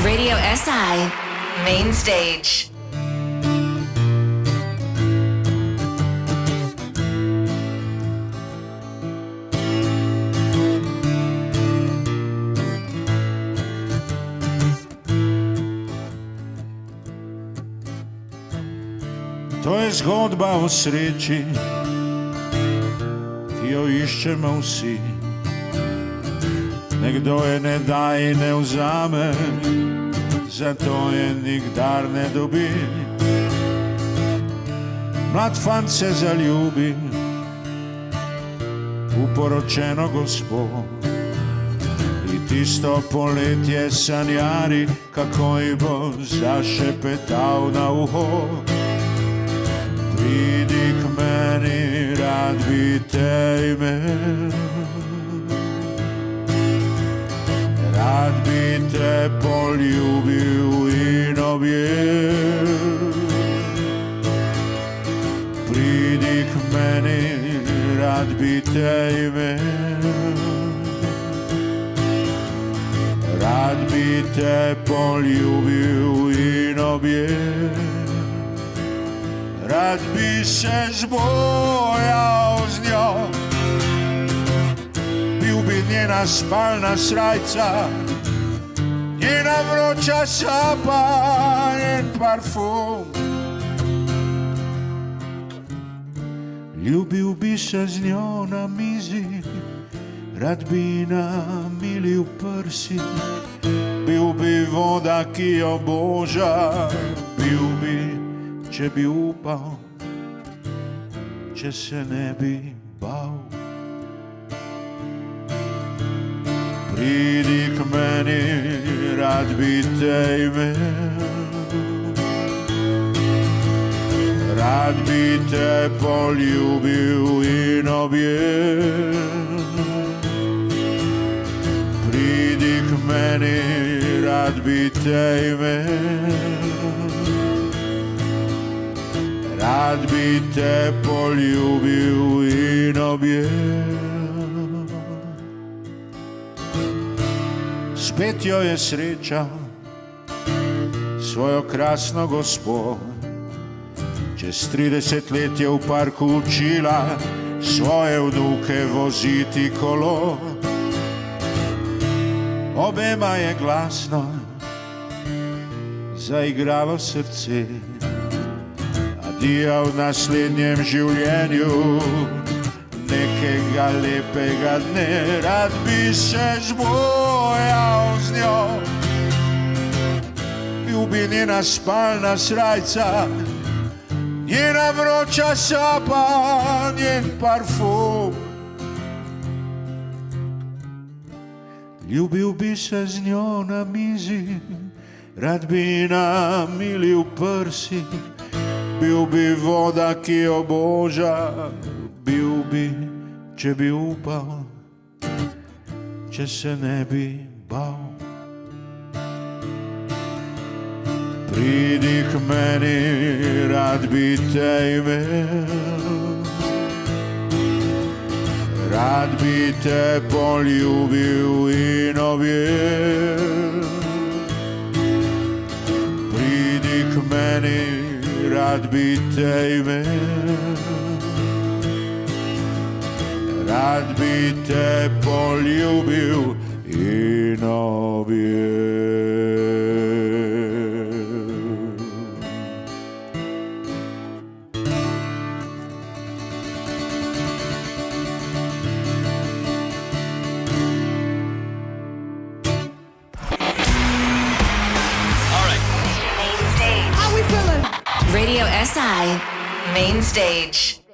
Radio SI Main Stage. To je zgodba o sreči, ki jo iščemo vsi. Nekdo je ne da in ne vzame, zato je nikdar ne dobi. Mlad fant se zaljubi v poročeno gospo in tisto poletje sanjari, kako ji bo zašepetal na uho. Pridi k meni, rad bi te imel, rad bi te poljubil in objel. Pridi k meni, rad bi te imel, rad bi te poljubil in objel. Rad bi se zbojal z njo, bil bi njena spalna srajca, njena vroča sapa, njen parfum. Ljubil bi se z njo na mizi, rad bi namilil prsi, bil bi voda, ki jo boža, bil bi, če bi upal, če se ne bi bal. Pridi k meni, rad bi te imel, rad bi te poljubil in objel. Pridi k meni, rad bi te imel, rad bi te poljubil in objel. Spet jo je sreča, svojo krasno gospo, čez 30 let je v parku učila svoje vnuke voziti kolo. Obema je glasno zaigralo srce, adija v naslednjem življenju, nekega lepega dne. Rad bi se zbojal z njo, bil bi njena spalna srajca, njena vroča sapa, njen parfum. Ljubil bi se z njo na mizi, rad bi namilil prsi, bil bi voda, ki jo boža, bil bi, če bi upal, če se ne bi bal. Pridi k meni, rad bi te imel, rad bi te poljubil in objel. Pridi k meni, rad bi te imel, rad bi te poljubil in objel. Radio SI Main Stage.